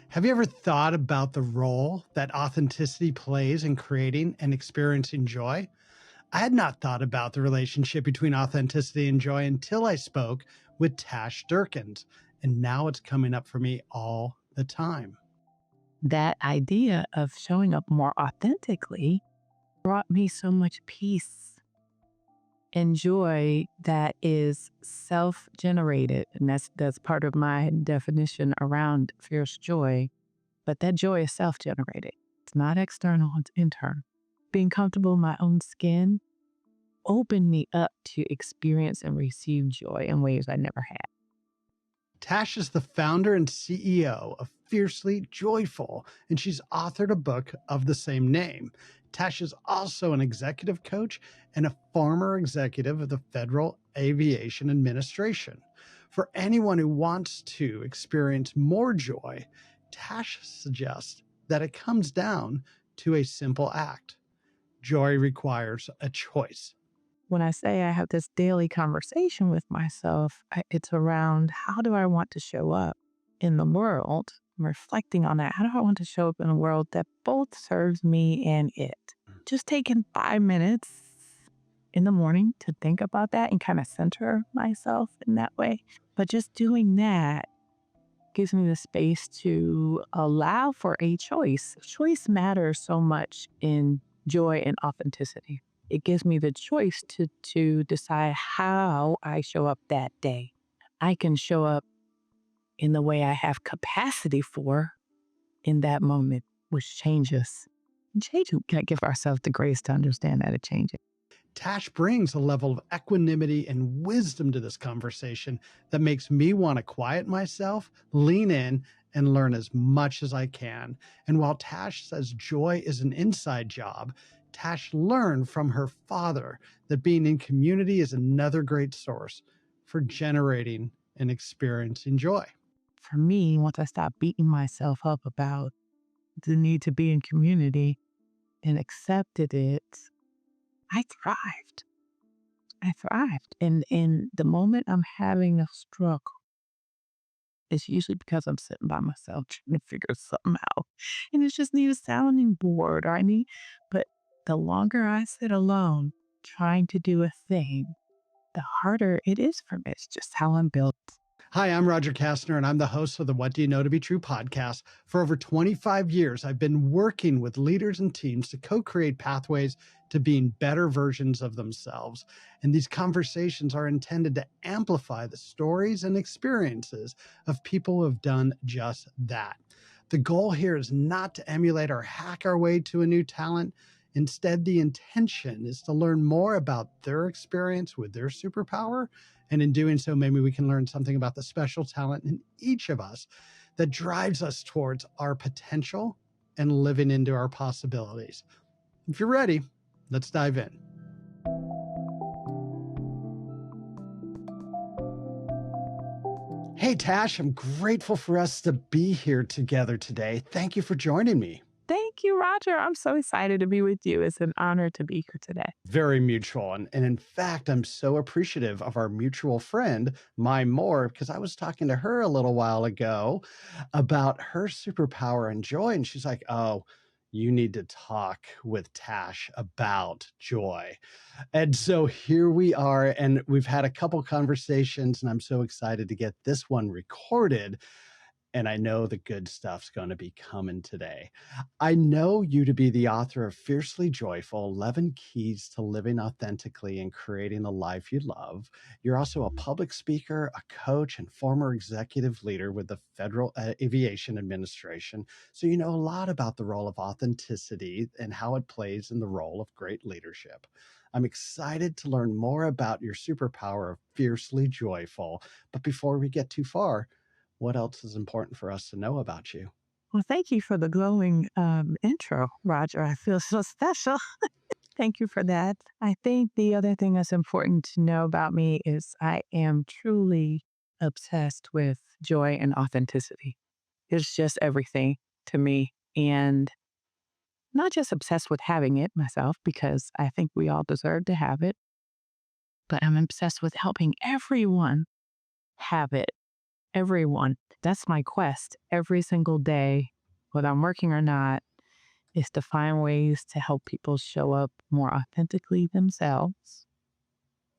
Have you ever thought about the role that authenticity plays in creating and experiencing joy? I had not thought about the relationship between authenticity and joy until I spoke with Tash Durkins, and now it's coming up for me all the time. That idea of showing up more authentically brought me so much peace and joy that is self-generated. And that's part of my definition around fierce joy. But that joy is self-generated. It's not external, it's internal. Being comfortable in my own skin opened me up to experience and receive joy in ways I never had. Tash is the founder and CEO of Fiercely Joyful, and she's authored a book of the same name. Tash is also an executive coach and a former executive of the Federal Aviation Administration. For anyone who wants to experience more joy, Tash suggests that it comes down to a simple act. Joy requires a choice. When I say I have this daily conversation with myself, it's around how do I want to show up in the world? I'm reflecting on that. How do I want to show up in a world that both serves me and it? Just taking 5 minutes in the morning to think about that and kind of center myself in that way. But just doing that gives me the space to allow for a choice. Choice matters so much in joy and authenticity. It gives me the choice to decide how I show up that day. I can show up in the way I have capacity for in that moment, which changes. Change, we can't give ourselves the grace to understand that it changes. Tash brings a level of equanimity and wisdom to this conversation that makes me want to quiet myself, lean in, and learn as much as I can. And while Tash says joy is an inside job, Tash learned from her father that being in community is another great source for generating and experiencing joy. For me, once I stopped beating myself up about the need to be in community and accepted it, I thrived. And in the moment I'm having a struggle, it's usually because I'm sitting by myself trying to figure something out. And it's just need a sounding board or but the longer I sit alone trying to do a thing, the harder it is for me. It's just how I'm built. Hi, I'm Roger Kastner, and I'm the host of the What Do You Know to Be True podcast. For over 25 years, I've been working with leaders and teams to co-create pathways to being better versions of themselves. And these conversations are intended to amplify the stories and experiences of people who have done just that. The goal here is not to emulate or hack our way to a new talent. Instead, the intention is to learn more about their experience with their superpower. And in doing so, maybe we can learn something about the special talent in each of us that drives us towards our potential and living into our possibilities. If you're ready, let's dive in. Hey, Tash, I'm grateful for us to be here together today. Thank you for joining me. Thank you, Roger. I'm so excited to be with you. It's an honor to be here today. Very mutual. And in fact, I'm so appreciative of our mutual friend, Mai Moore, because I was talking to her a little while ago about her superpower and joy. And she's like, oh, you need to talk with Tash about joy. And so here we are, and we've had a couple conversations, and I'm so excited to get this one recorded. And I know the good stuff's going to be coming today. I know you to be the author of Fiercely Joyful, 11 Keys to Living Authentically and Creating the Life You Love. You're also a public speaker, a coach, and former executive leader with the Federal Aviation Administration. So you know a lot about the role of authenticity and how it plays in the role of great leadership. I'm excited to learn more about your superpower of Fiercely Joyful. But before we get too far, what else is important for us to know about you? Well, thank you for the glowing intro, Roger. I feel so special. Thank you for that. I think the other thing that's important to know about me is I am truly obsessed with joy and authenticity. It's just everything to me. And not just obsessed with having it myself, because I think we all deserve to have it, but I'm obsessed with helping everyone have it everyone. That's my quest every single day, whether I'm working or not, is to find ways to help people show up more authentically themselves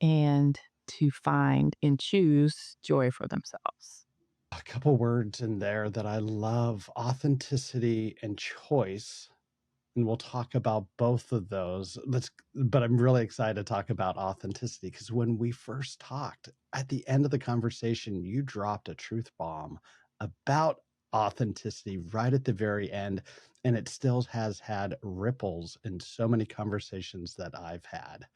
and to find and choose joy for themselves. A couple words in there that I love: authenticity and choice. And we'll talk about both of those. But I'm really excited to talk about authenticity because when we first talked, at the end of the conversation, you dropped a truth bomb about authenticity right at the very end. And it still has had ripples in so many conversations that I've had.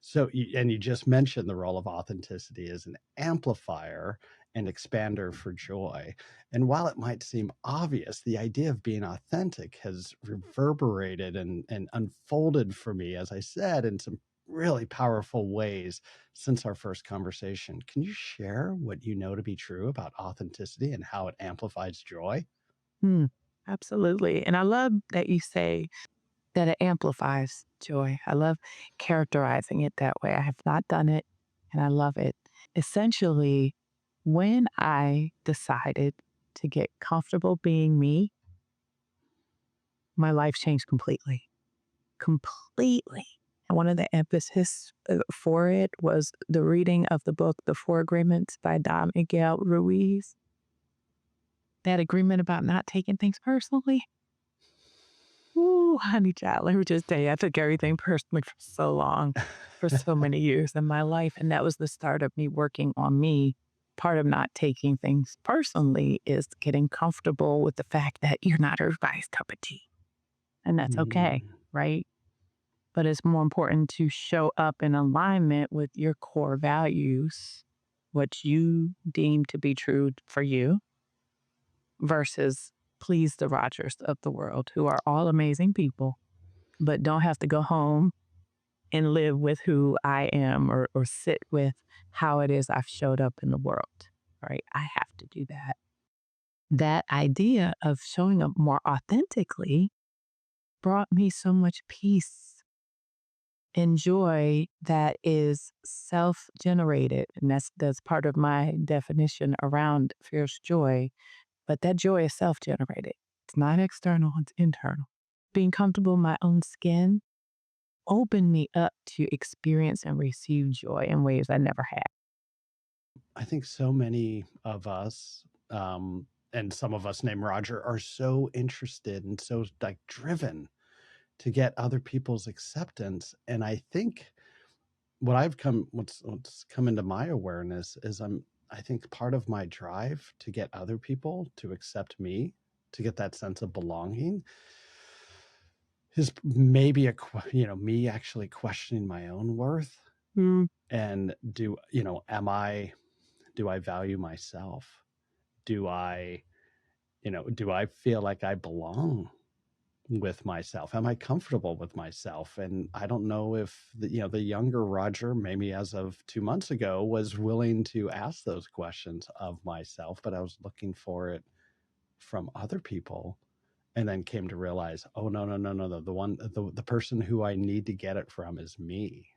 So, and you just mentioned the role of authenticity as an amplifier and expander for joy. And while it might seem obvious, the idea of being authentic has reverberated and unfolded for me, as I said, in some really powerful ways since our first conversation. Can you share what you know to be true about authenticity and how it amplifies joy? Hmm, absolutely. And I love that you say that it amplifies joy. I love characterizing it that way. I have not done it and I love it. Essentially, when I decided to get comfortable being me, my life changed completely. Completely. And one of the emphasis for it was the reading of the book, The Four Agreements by Don Miguel Ruiz. That agreement about not taking things personally. Ooh, honey child, let me just tell you, I took everything personally for so long, for so many years in my life. And that was the start of me working on me. Part of not taking things personally is getting comfortable with the fact that you're not everybody's cup of tea. And that's okay, Mm, right? But it's more important to show up in alignment with your core values, what you deem to be true for you, versus please the Rogers of the world, who are all amazing people, but don't have to go home and live with who I am or sit with how it is I've showed up in the world. Right. I have to do that. That idea of showing up more authentically brought me so much peace and joy that is self generated. And that's part of my definition around fierce joy. But that joy is self generated, it's not external, it's internal. Being comfortable in my own skin opened me up to experience and receive joy in ways I never had. I think so many of us, and some of us named Roger, are so interested and so like driven to get other people's acceptance. And I think what's come into my awareness is I think part of my drive to get other people to accept me, to get that sense of belonging, is maybe me actually questioning my own worth. Mm, And do I value myself? Do I do I feel like I belong with myself? Am I comfortable with myself? And I don't know if the younger Roger, maybe as of 2 months ago, was willing to ask those questions of myself, but I was looking for it from other people, and then came to realize, oh, no, no, no, no, no. The person who I need to get it from is me.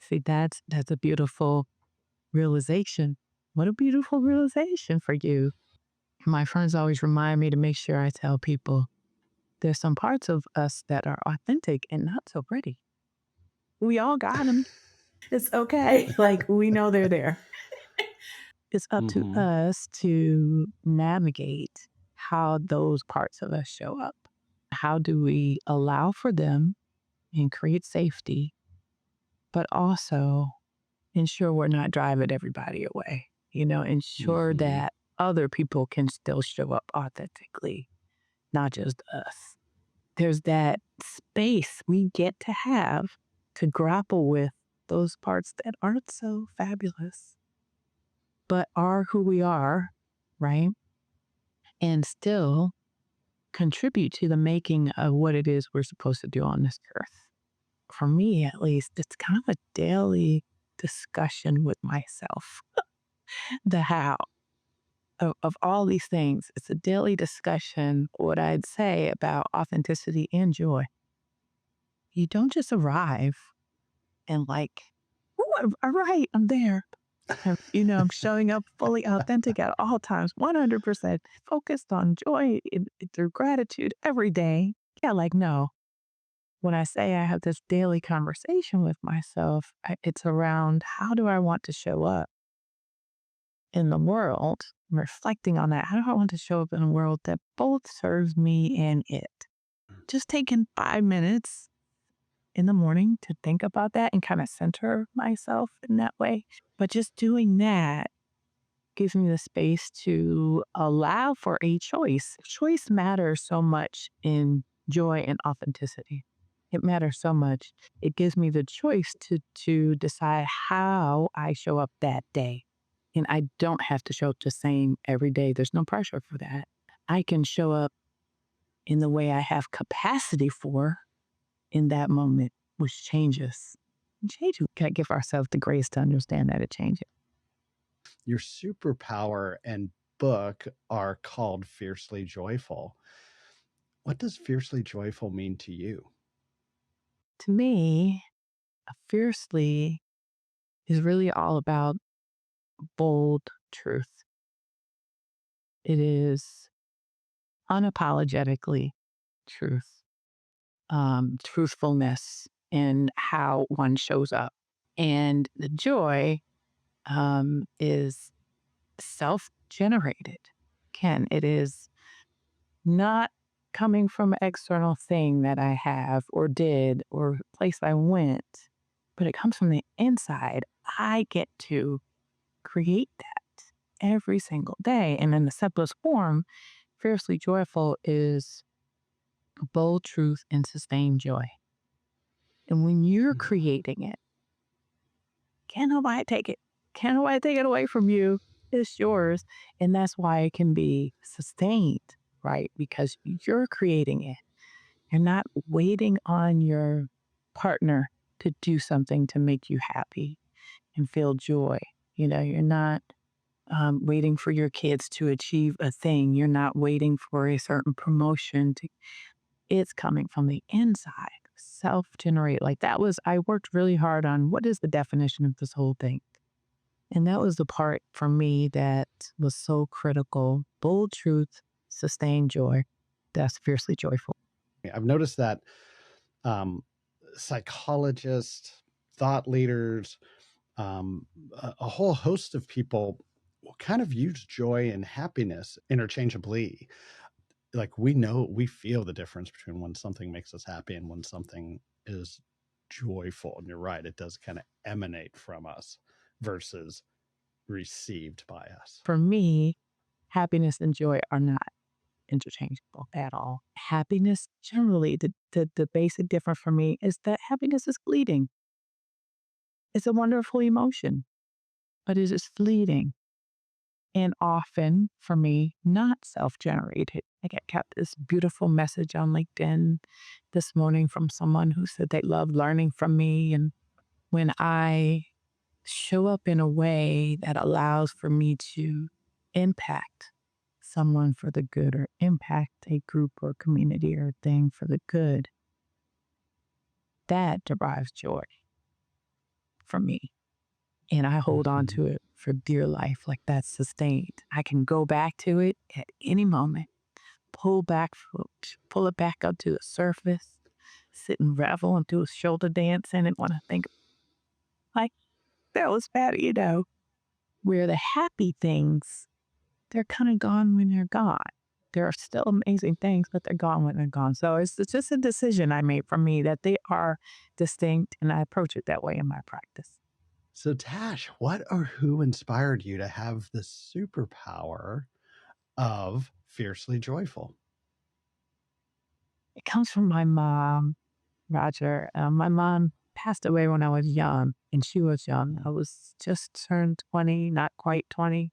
see, that's a beautiful realization. What a beautiful realization for you. My friends always remind me to make sure I tell people there's some parts of us that are authentic and not so pretty. We all got them. It's okay. Like, we know they're there. It's up to Hmm. us to navigate how those parts of us show up. How do we allow for them and create safety, but also ensure we're not driving everybody away? Ensure Hmm. that other people can still show up authentically, not just us. There's that space we get to have to grapple with those parts that aren't so fabulous, but are who we are, right? And still contribute to the making of what it is we're supposed to do on this earth. For me, at least, it's kind of a daily discussion with myself. The how of all these things, it's a daily discussion, what I'd say about authenticity and joy. You don't just arrive and like, "Ooh, all right, I'm there." I'm showing up fully authentic at all times, 100% focused on joy through gratitude every day. Yeah, like, no. When I say I have this daily conversation with myself, it's around how do I want to show up in the world, reflecting on that. How do I want to show up in a world that both serves me and it? Just taking 5 minutes in the morning to think about that and kind of center myself in that way. But just doing that gives me the space to allow for a choice. Choice matters so much in joy and authenticity. It matters so much. It gives me the choice to decide how I show up that day. And I don't have to show up the same every day. There's no pressure for that. I can show up in the way I have capacity for in that moment, which changes. Change. We gotta give ourselves the grace to understand that it changes. Your superpower and book are called Fiercely Joyful. What does fiercely joyful mean to you? To me, fiercely is really all about bold truth. It is unapologetically truth, truthfulness in how one shows up. And the joy is self generated. Ken, it is not coming from an external thing that I have or did or place I went, but it comes from the inside. I get to create that every single day. And in the simplest form, fiercely joyful is bold truth and sustained joy. And when you're Mm. creating it, can't nobody take it. Can't nobody take it away from you. It's yours. And that's why it can be sustained, right? Because you're creating it. You're not waiting on your partner to do something to make you happy and feel joy. You're not waiting for your kids to achieve a thing. You're not waiting for a certain promotion to, it's coming from the inside, self generate. Like that was, I worked really hard on what is the definition of this whole thing. And that was the part for me that was so critical. Bold truth, sustained joy. That's fiercely joyful. I've noticed that um, psychologists, thought leaders, a whole host of people will kind of use joy and happiness interchangeably. Like we feel the difference between when something makes us happy and when something is joyful. And you're right, it does kind of emanate from us versus received by us. For me, happiness and joy are not interchangeable at all. Happiness, generally, the basic difference for me is that happiness is fleeting. It's a wonderful emotion, but it is fleeting and often, for me, not self generated. I got this beautiful message on LinkedIn this morning from someone who said they love learning from me. And when I show up in a way that allows for me to impact someone for the good or impact a group or community or thing for the good, that derives joy for me. And I hold on Mhm. to it for dear life, like that's sustained. I can go back to it at any moment, pull it back up to the surface, sit and revel and do a shoulder dance in it when I think, like, that was bad, where the happy things, they're kind of gone when they're gone. There are still amazing things, but they're gone when they're gone. So it's just a decision I made for me that they are distinct, and I approach it that way in my practice. So, Tash, what or who inspired you to have the superpower of fiercely joyful? It comes from my mom, Roger. My mom passed away when I was young, and she was young. I was just turned 20, not quite 20,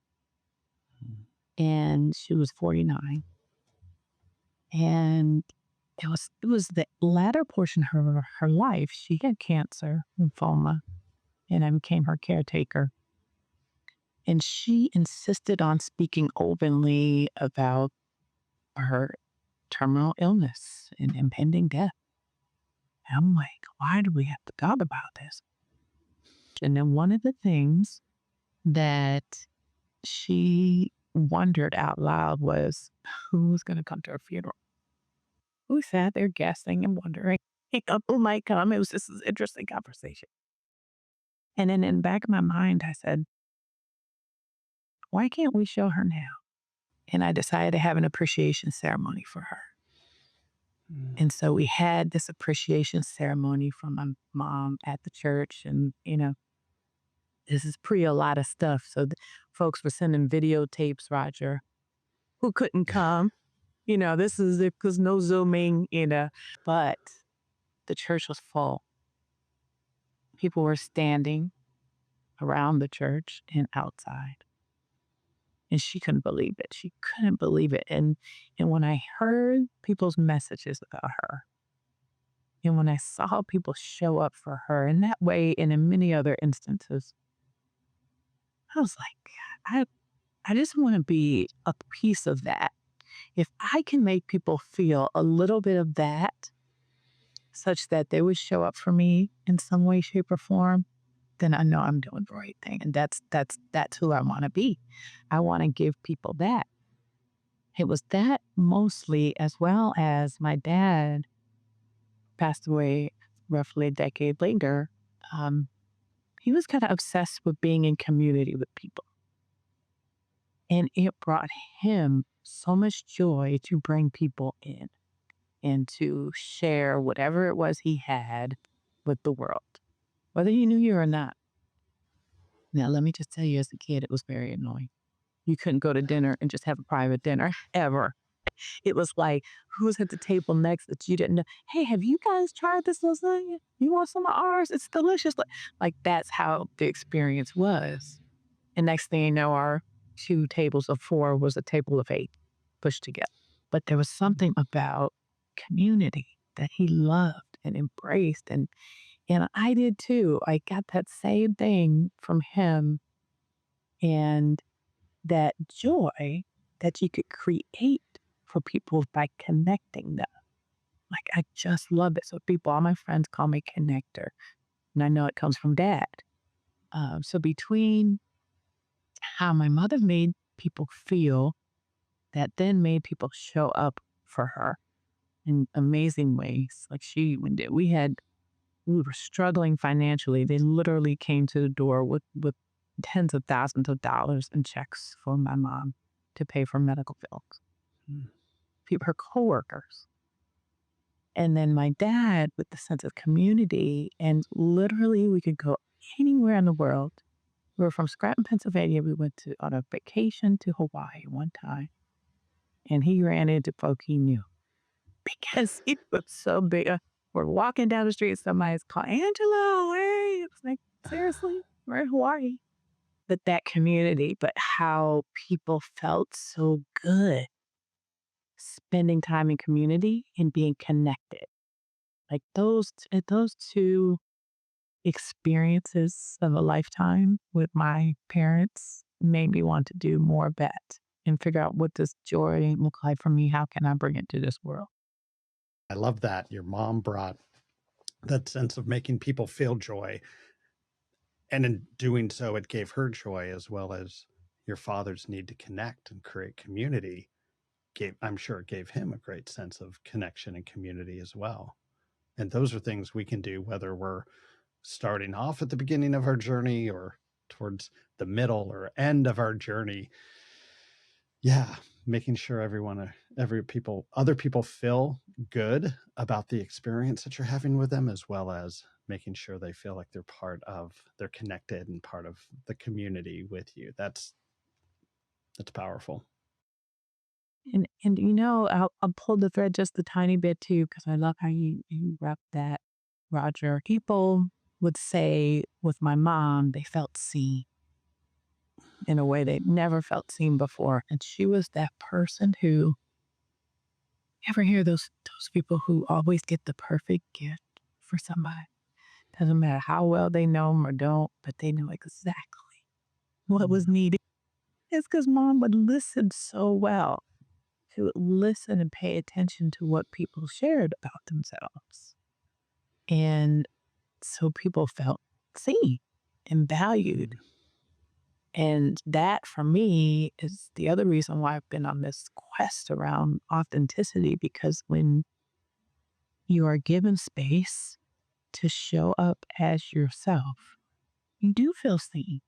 and she was 49. And it was the latter portion of her life. She had cancer, lymphoma, and I became her caretaker. And she insisted on speaking openly about her terminal illness and impending death. And I'm like, why do we have to talk about this? And then one of the things that she wondered out loud was who was going to come to her funeral. We sat there guessing and wondering who might come. It was just this interesting conversation. And then in the back of my mind, I said, why can't we show her now? And I decided to have an appreciation ceremony for her. Mm. And so we had this appreciation ceremony from my mom at the church. And, this is pre a lot of stuff. So folks were sending videotapes, Roger, who couldn't come. This is it because no Zooming. But the church was full. People were standing around the church and outside. And she couldn't believe it. She couldn't believe it. And when I heard people's messages about her, and when I saw people show up for her in that way and in many other instances, I was like, I just want to be a piece of that. If I can make people feel a little bit of that, such that they would show up for me in some way, shape, or form, then I know I'm doing the right thing. And that's who I want to be. I want to give people that. It was that mostly, as well as my dad passed away roughly a decade later. Um, he was kind of obsessed with being in community with people. And it brought him so much joy to bring people in and to share whatever it was he had with the world, whether he knew you or not. Now, let me just tell you, as a kid, it was very annoying. You couldn't go to dinner and just have a private dinner ever. It was like, who's at the table next that you didn't know? Hey, have you guys tried this lasagna? You want some of ours? It's delicious. Like that's how the experience was. And next thing you know, our 2 tables of 4 was a table of 8 pushed together. But there was something about community that he loved and embraced. And I did too. I got that same thing from him. And that joy that you could create for people by connecting them. Like, I just love it. So people, all my friends call me connector, and I know it comes from dad. So between how my mother made people feel, that then made people show up for her in amazing ways. Like we were struggling financially. They literally came to the door with tens of thousands of dollars in checks for my mom to pay for medical bills. Mm. Her coworkers. And then my dad with the sense of community, and literally we could go anywhere in the world. We were from Scranton, Pennsylvania. We went on a vacation to Hawaii one time, and he ran into folk he knew because he was so big. We're walking down the street, somebody's called Angelo. Hey, it's like seriously, we're in Hawaii. But that community, but how people felt so good spending time in community and being connected. Like those 2 experiences of a lifetime with my parents made me want to do more of that and figure out what does joy look like for me? How can I bring it to this world? I love that. Your mom brought that sense of making people feel joy. And in doing so, it gave her joy as well as your father's need to connect and create community. I'm sure it gave him a great sense of connection and community as well. And those are things we can do whether we're starting off at the beginning of our journey or towards the middle or end of our journey. Yeah, making sure other people feel good about the experience that you're having with them, as well as making sure they feel like they're connected and part of the community with you. That's powerful. And I'll pull the thread just a tiny bit too, because I love how you wrap that, Roger. People would say with my mom, they felt seen in a way they never felt seen before. And she was that person who ever hear those people who always get the perfect gift for somebody? Doesn't matter how well they know them or don't, but they know exactly what was Mm. needed. It's because mom would listen so well. She would listen and pay attention to what people shared about themselves. And so people felt seen and valued. And that for me is the other reason why I've been on this quest around authenticity, because when you are given space to show up as yourself, you do feel seen.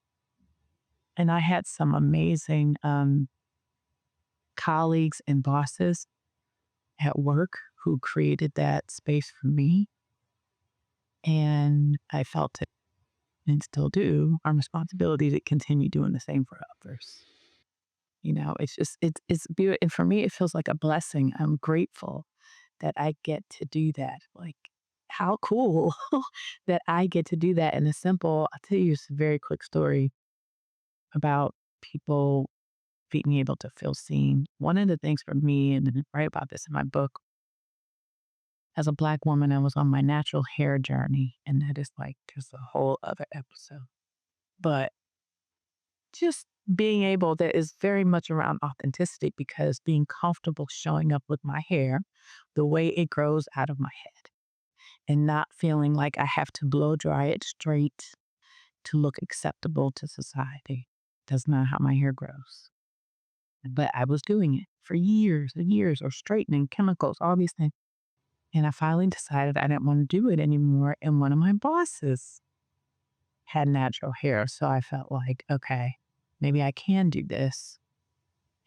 And I had some amazing colleagues and bosses at work who created that space for me. And I felt it and still do our responsibility to continue doing the same for others. You know, it's just, it's beautiful. And for me, it feels like a blessing. I'm grateful that I get to do that. Like, how cool that I get to do that in a simple, I'll tell you a very quick story about people being able to feel seen. One of the things for me, and I write about this in my book, as a Black woman, I was on my natural hair journey, and that is like just a whole other episode. But just being able, that is very much around authenticity, because being comfortable showing up with my hair the way it grows out of my head and not feeling like I have to blow dry it straight to look acceptable to society. That's not how my hair grows. But I was doing it for years and years, or straightening, chemicals, all these things. And I finally decided I didn't want to do it anymore. And one of my bosses had natural hair. So I felt like, okay, maybe I can do this.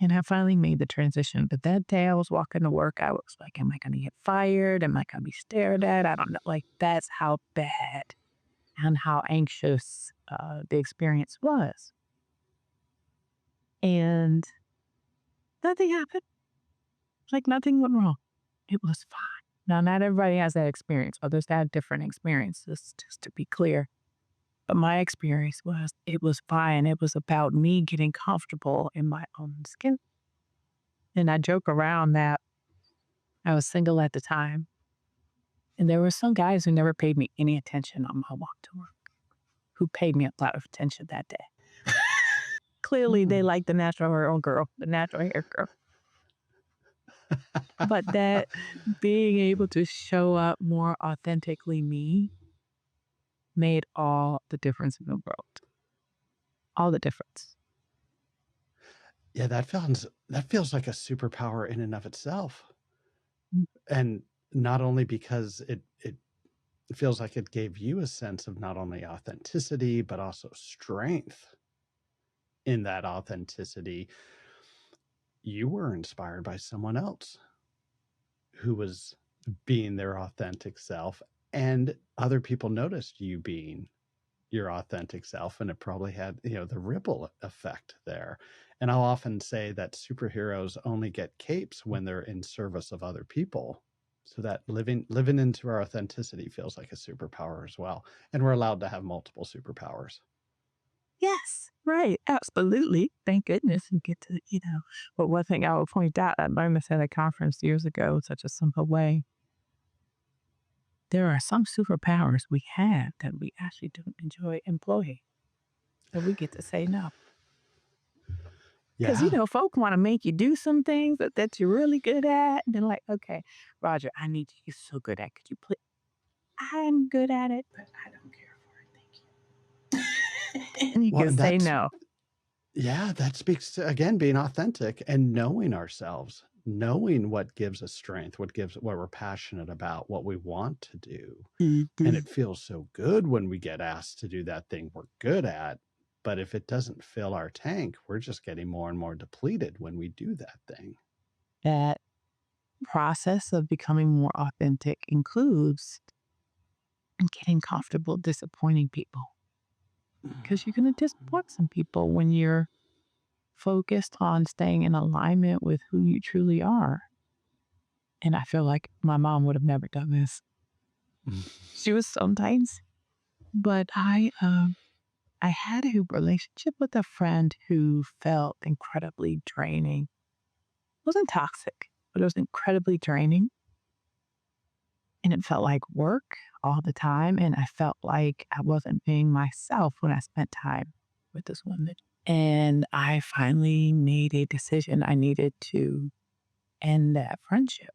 And I finally made the transition. But that day I was walking to work, I was like, am I going to get fired? Am I going to be stared at? I don't know. Like, that's how bad and how anxious the experience was. And nothing happened. Like, nothing went wrong. It was fine. Now, not everybody has that experience. Others have different experiences, just to be clear. But my experience was, it was fine. It was about me getting comfortable in my own skin. And I joke around that I was single at the time. And there were some guys who never paid me any attention on my walk to work, who paid me a lot of attention that day. Clearly, they Hmm. liked the natural hair girl, the natural hair girl. But that being able to show up more authentically me made all the difference in the world. All the difference. Yeah, that feels like a superpower in and of itself. Mm. And not only because it feels like it gave you a sense of not only authenticity, but also strength in that authenticity. You were inspired by someone else who was being their authentic self, and other people noticed you being your authentic self, and it probably had, the ripple effect there. And I'll often say that superheroes only get capes when they're in service of other people, so that living into our authenticity feels like a superpower as well, and we're allowed to have multiple superpowers. Yes, right. Absolutely. Thank goodness we get to, but one thing I will point out, I learned this at a conference years ago, such a simple way. There are some superpowers we have that we actually don't enjoy employing, that we get to say no. Because, Yeah. folk want to make you do some things that you're really good at. And they're like, okay, Roger, I need you. You're so good at it. Could you please? I'm good at it, but I don't care for it. Thank you. And you Well, can and say that's no. yeah, that speaks to, again, being authentic and knowing ourselves, knowing what gives us strength, what we're passionate about, what we want to do. And Mhm. it feels so good when we get asked to do that thing we're good at. But if it doesn't fill our tank, we're just getting more and more depleted when we do that thing. That process of becoming more authentic includes getting comfortable disappointing people, because you're going to disappoint some people when you're focused on staying in alignment with who you truly are. And I feel like my mom would have never done this. She was sometimes, but I had a relationship with a friend who felt incredibly draining. It wasn't toxic, but it was incredibly draining. And it felt like work all the time. And I felt like I wasn't being myself when I spent time with this woman. And I finally made a decision. I needed to end that friendship.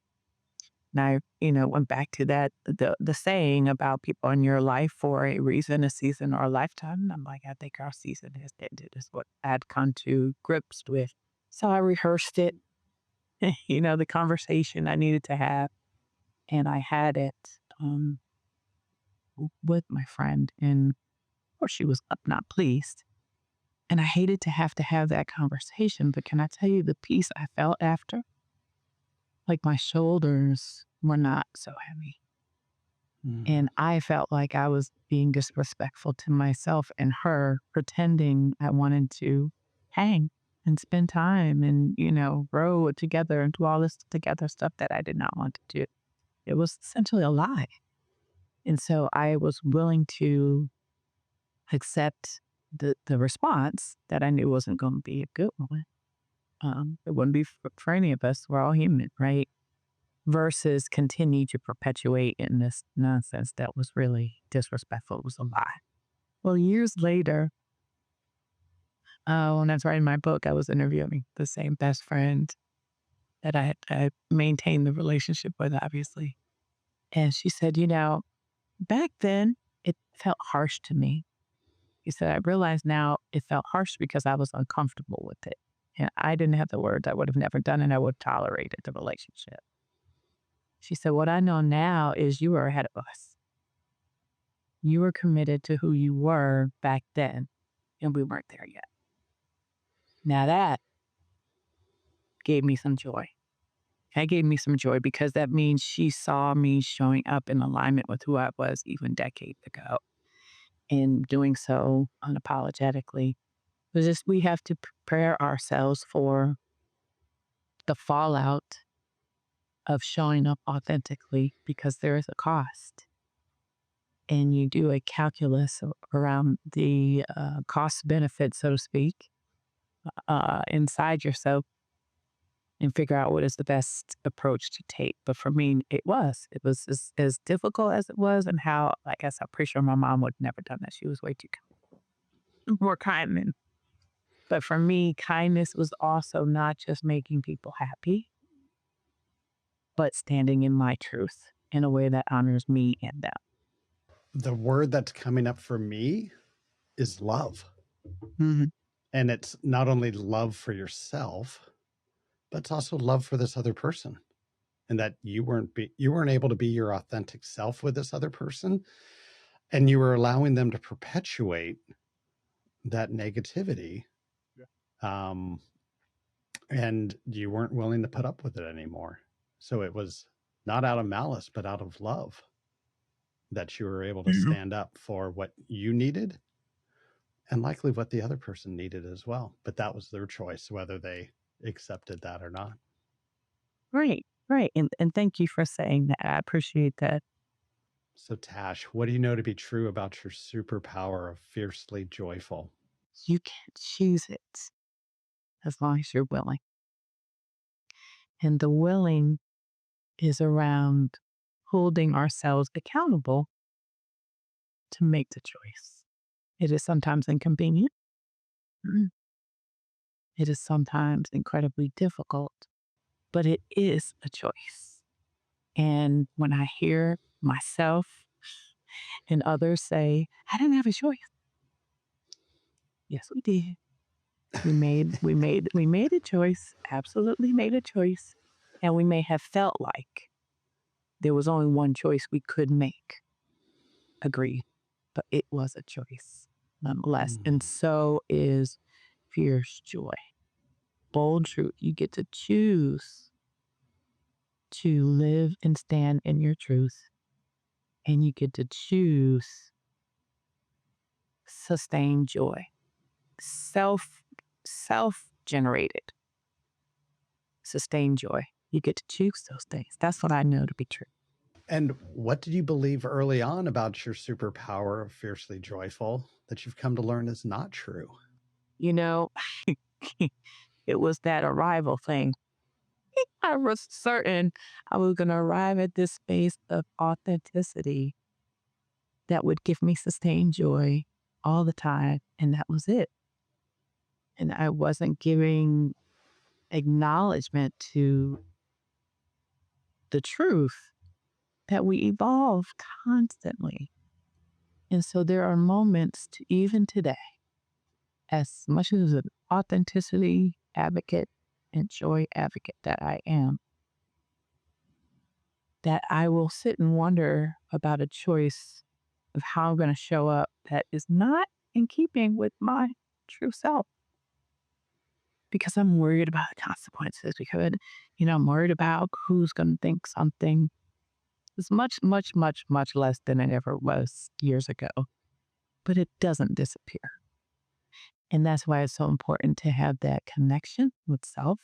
And I, went back to that, the saying about people in your life for a reason, a season, or a lifetime. And I'm like, I think our season has ended, is what I'd come to grips with. So I rehearsed it, the conversation I needed to have, and I had it with my friend. And of course, she was not pleased. And I hated to have that conversation. But can I tell you the peace I felt after? Like my shoulders were not so heavy. Mm. And I felt like I was being disrespectful to myself and her, pretending I wanted to hang and spend time and, grow together and do all this together stuff that I did not want to do. It was essentially a lie. And so I was willing to accept the response that I knew wasn't going to be a good one. It wouldn't be for any of us. We're all human, right? Versus continue to perpetuate in this nonsense that was really disrespectful. It was a lie. Well, years later, when I was writing my book, I was interviewing the same best friend that I maintained the relationship with, obviously. And she said, back then it felt harsh to me. He said, I realize now it felt harsh because I was uncomfortable with it. And I didn't have the words. I would have never done it. I would have tolerated the relationship. She said, what I know now is you were ahead of us. You were committed to who you were back then, and we weren't there yet. Now that gave me some joy. That gave me some joy because that means she saw me showing up in alignment with who I was even decades ago and doing so unapologetically. It's just we have to prepare ourselves for the fallout of showing up authentically because there is a cost. And you do a calculus around the cost benefit, so to speak, inside yourself and figure out what is the best approach to take. But for me, it was as difficult as it was, and how I guess I'm pretty sure my mom would never done that. She was way too more kind than. But for me, kindness was also not just making people happy, but standing in my truth in a way that honors me and them. The word that's coming up for me is love. Mhm. And it's not only love for yourself, but it's also love for this other person. And that you weren't able to be your authentic self with this other person, and you were allowing them to perpetuate that negativity. Um, and you weren't willing to put up with it anymore. So it was not out of malice, but out of love that you were able to Mhm. stand up for what you needed and likely what the other person needed as well. But that was their choice, whether they accepted that or not. Right, right. And thank you for saying that. I appreciate that. So, Tash, what do you know to be true about your superpower of fiercely joyful? You can choose it as long as you're willing. And the willing is around holding ourselves accountable to make the choice. It is sometimes inconvenient. Mm. It is sometimes incredibly difficult, but it is a choice. And when I hear myself and others say, I didn't have a choice. Yes, we did. We made a choice, absolutely made a choice. And we may have felt like there was only one choice we could make. Agree. But it was a choice nonetheless. And Mm. so is fierce joy. Bold truth. You get to choose to live and stand in your truth. And you get to choose sustained joy. Self self generated sustained joy. You get to choose those things. That's what I know to be true. And what did you believe early on about your superpower of fiercely joyful that you've come to learn is not true? You know, it was that arrival thing. I was certain I was going to arrive at this space of authenticity that would give me sustained joy all the time. And that was it. And I wasn't giving acknowledgement to the truth that we evolve constantly. And so there are moments to even today, as much as an authenticity advocate and joy advocate that I am, that I will sit and wonder about a choice of how I'm going to show up that is not in keeping with my true self because I'm worried about the consequences. Because, I'm worried about who's going to think something is much, much, much, much less than it ever was years ago, but it doesn't disappear. And that's why it's so important to have that connection with self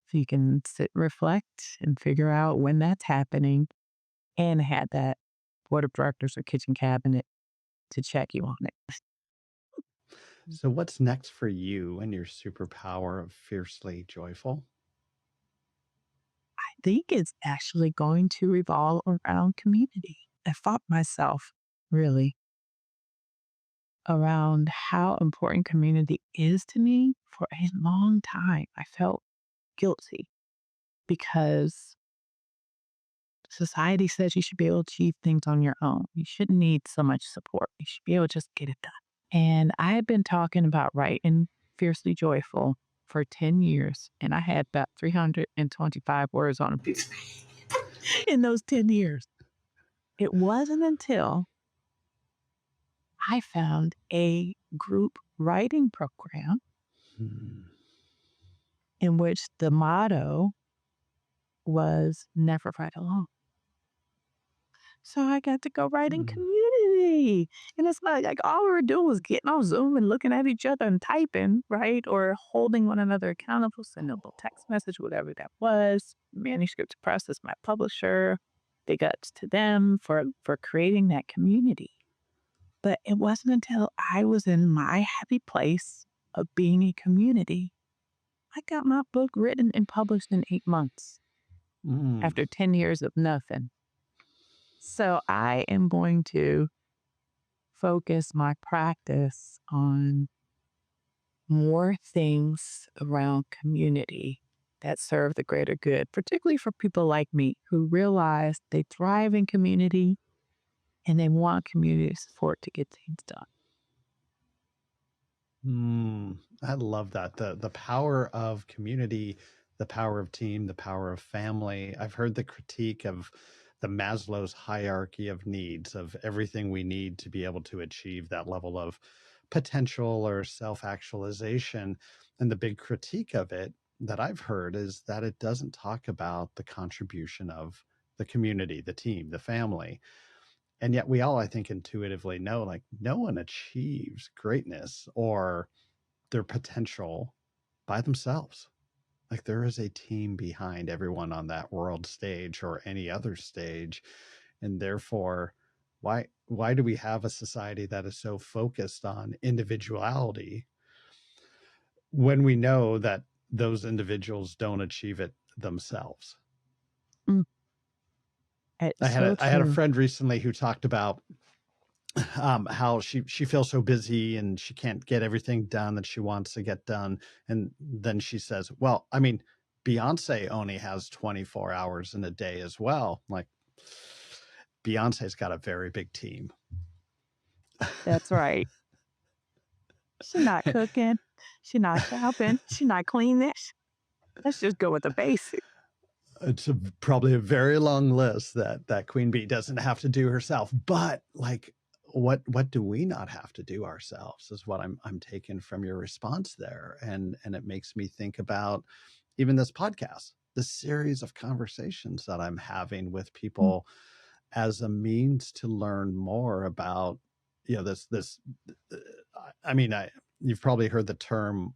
so you can sit, reflect, and figure out when that's happening and have that board of directors or kitchen cabinet to check you on it. So, what's next for you and your superpower of fiercely joyful? I think it's actually going to revolve around community. I fought myself really around how important community is to me for a long time. I felt guilty because society says you should be able to achieve things on your own. You shouldn't need so much support. You should be able to just get it done. And I had been talking about writing Fiercely Joyful for 10 years, and I had about 325 words on a piece in those 10 years. It wasn't until I found a group writing program Hmm. in which the motto was never write alone. So I got to go write in Hmm. community. And it's like all we were doing was getting on Zoom and looking at each other and typing, right? Or holding one another accountable, sending a little text message, whatever that was. Manuscript to process my publisher. Big ups to them for creating that community. But it wasn't until I was in my happy place of being a community, I got my book written and published in 8 months Mm. after 10 years of nothing. So I am going to focus my practice on more things around community that serve the greater good, particularly for people like me who realize they thrive in community and they want community support to get things done. I love that. The power of community, the power of team, the power of family. I've heard the critique of the Maslow's hierarchy of needs, of everything we need to be able to achieve that level of potential or self-actualization. And the big critique of it that I've heard is that it doesn't talk about the contribution of the community, the team, the family. And yet we all, I think, intuitively know like no one achieves greatness or their potential by themselves. Like there is a team behind everyone on that world stage or any other stage. And therefore, why do we have a society that is so focused on individuality when we know that those individuals don't achieve it themselves? Mm, I it's had so a I had a true. friend recently who talked about how she feels so busy and she can't get everything done that she wants to get done. And then she says, "Well, I mean, Beyonce only has 24 hours in a day as well." Like, Beyonce's got a very big team. That's right. She not cooking. She not shopping. She not cleaning. Let's just go with the basics. It's probably a very long list that Queen Bee doesn't have to do herself. But like, what do we not have to do ourselves? Is what I'm taking from your response there, and it makes me think about even this podcast, the series of conversations that I'm having with Mm, people as a means to learn more about, this. I mean, you've probably heard the term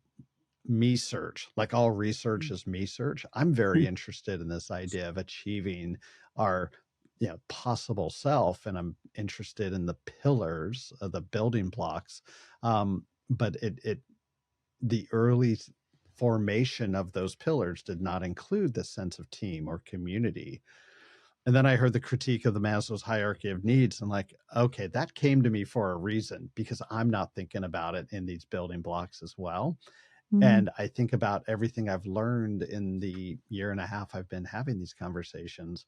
me search, like all research mm, is me search. I'm very interested in this idea of achieving our possible self, and I'm interested in the pillars of the building blocks. But the early formation of those pillars did not include the sense of team or community. And then I heard the critique of the Maslow's hierarchy of needs, and like, okay, that came to me for a reason because I'm not thinking about it in these building blocks as well. Mm. And I think about everything I've learned in the year and a half I've been having these conversations,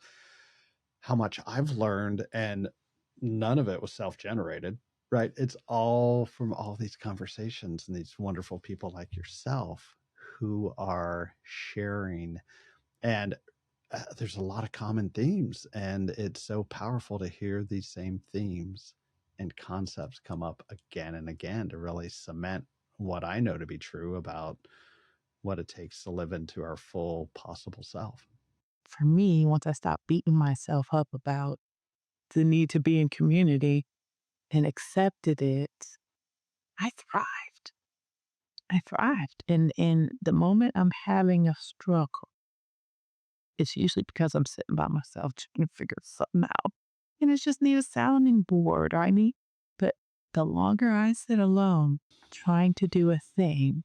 how much I've learned, and none of it was self-generated, right? It's all from all these conversations and these wonderful people like yourself who are sharing. And there's a lot of common themes, and it's so powerful to hear these same themes and concepts come up again and again to really cement what I know to be true about what it takes to live into our full possible self. For me, once I stopped beating myself up about the need to be in community and accepted it, I thrived. I thrived. And in the moment I'm having a struggle, it's usually because I'm sitting by myself trying to figure something out. And it's just need a sounding board, or I need, but the longer I sit alone trying to do a thing,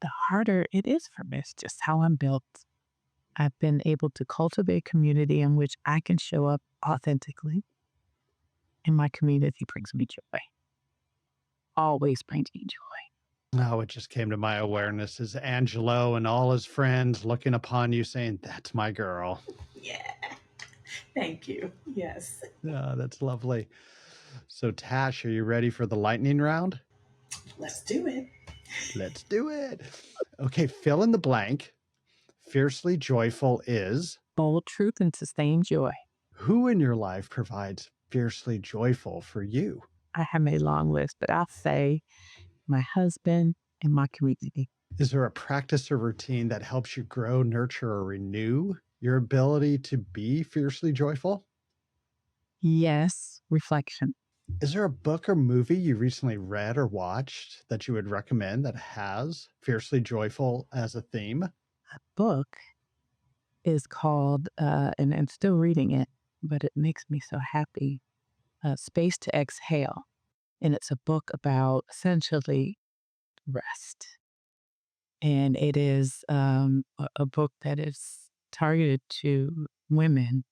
the harder it is for me. It's just how I'm built. I've been able to cultivate community in which I can show up authentically, and my community brings me joy. Always brings me joy. Oh, it just came to my awareness is Angelo and all his friends looking upon you saying, "That's my girl." Yeah. Thank you. Yes. Oh, that's lovely. So, Tash, are you ready for the lightning round? Let's do it. Let's do it. Okay, fill in the blank. Fiercely joyful is Bold truth and sustained joy. who in your life provides fiercely joyful for you? I have a long list, but I'll say my husband and my community. Is there a practice or routine that helps you grow, nurture, or renew your ability to be fiercely joyful? Yes, reflection. Is there a book or movie you recently read or watched that you would recommend that has fiercely joyful as a theme? A book is called, and I'm still reading it, but it makes me so happy. Space to Exhale. And it's a book about essentially rest. And it is a book that is targeted to women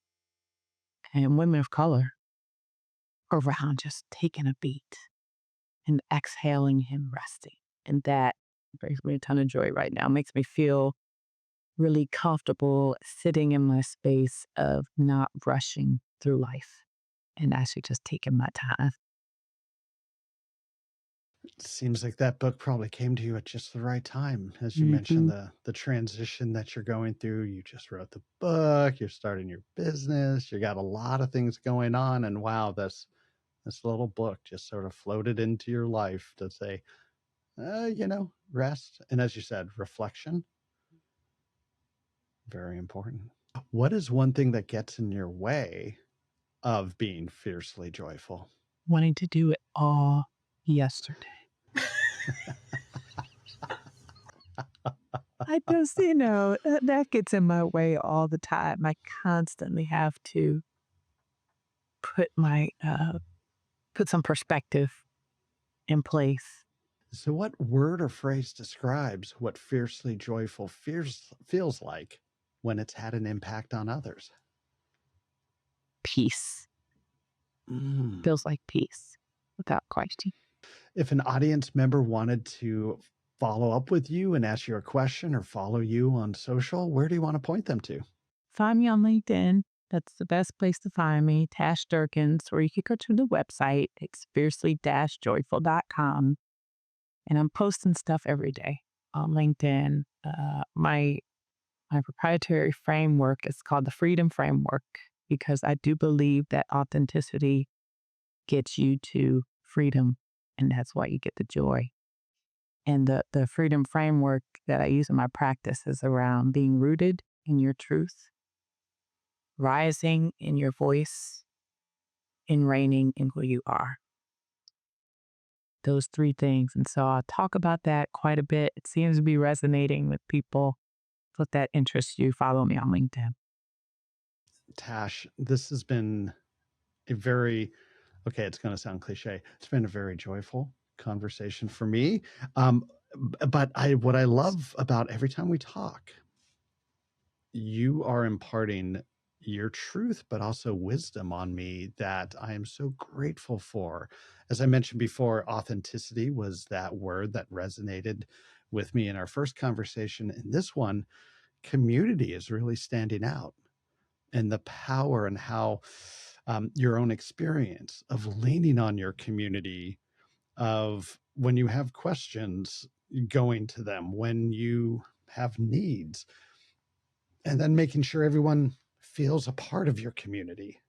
and women of color around just taking a beat and exhaling and resting. And that brings me a ton of joy right now. Makes me feel really comfortable sitting in my space of not rushing through life and actually just taking my time. It seems like that book probably came to you at just the right time. As you mentioned, Hmm. the transition that you're going through, you just wrote the book, you're starting your business, you got a lot of things going on, and wow, this little book just sort of floated into your life to say, rest. And as you said, reflection, very important. What is one thing that gets in your way of being fiercely joyful? Wanting to do it all yesterday. I just, that gets in my way all the time. I constantly have to put put some perspective in place. So, what word or phrase describes what fiercely joyful feels like when it's had an impact on others? Peace. Mm. Feels like peace without question. If an audience member wanted to follow up with you and ask you a question or follow you on social, where do you want to point them to? Find me on LinkedIn. That's the best place to find me, Tash Durkins, or you could go to the website. It's fiercely-joyful.com. And I'm posting stuff every day on LinkedIn. My proprietary framework is called the Freedom Framework because I do believe that authenticity gets you to freedom, and that's why you get the joy. And the freedom framework that I use in my practice is around being rooted in your truth, rising in your voice, and reigning in who you are. Those three things. And so I talk about that quite a bit. It seems to be resonating with people. If that interests you, follow me on LinkedIn. Tash, this has been a very, okay, it's going to sound cliche. It's been a very joyful conversation for me. But what I love about every time we talk, you are imparting your truth, but also wisdom on me that I am so grateful for. As I mentioned before, authenticity was that word that resonated with me in our first conversation. In this one, community is really standing out, and the power and how your own experience of leaning on your community, of when you have questions, going to them, when you have needs, and then making sure everyone feels a part of your community.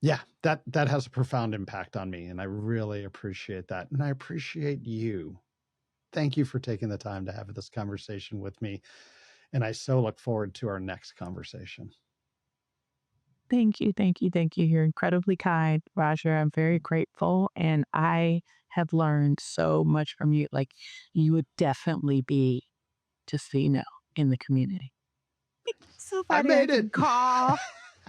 Yeah, that has a profound impact on me, and I really appreciate that. And I appreciate you. Thank you for taking the time to have this conversation with me. And I so look forward to our next conversation. Thank you, thank you, thank you. You're incredibly kind, Roger. I'm very grateful, and I have learned so much from you. Like, you would definitely be, just so you know, in the community. I Somebody I made can it. call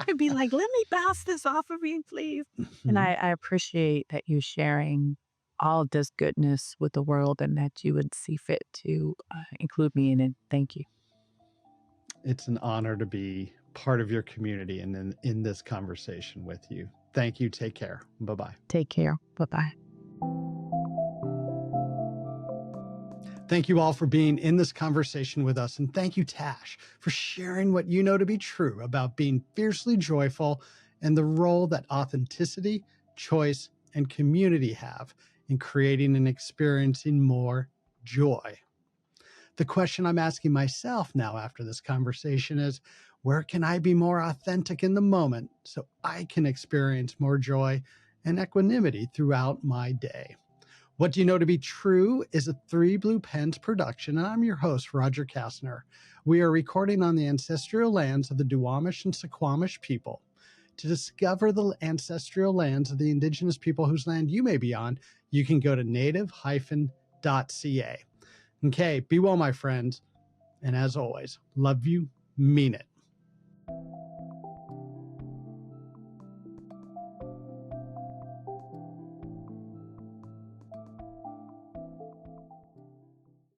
and be like, let me bounce this off of you, please. And I appreciate that you sharing all of this goodness with the world and that you would see fit to include me in it. Thank you. It's an honor to be part of your community and in this conversation with you. Thank you. Take care. Bye-bye. Take care. Bye-bye. Thank you all for being in this conversation with us. And thank you, Tash, for sharing what you know to be true about being fiercely joyful and the role that authenticity, choice, and community have in creating and experiencing more joy. The question I'm asking myself now after this conversation is, where can I be more authentic in the moment so I can experience more joy and equanimity throughout my day? What Do You Know to Be True is a Three Blue Pens production, and I'm your host, Roger Kastner. We are recording on the ancestral lands of the Duwamish and Suquamish people. To discover the ancestral lands of the indigenous people whose land you may be on, you can go to native-ca. Okay, be well, my friends. And as always, love you, mean it.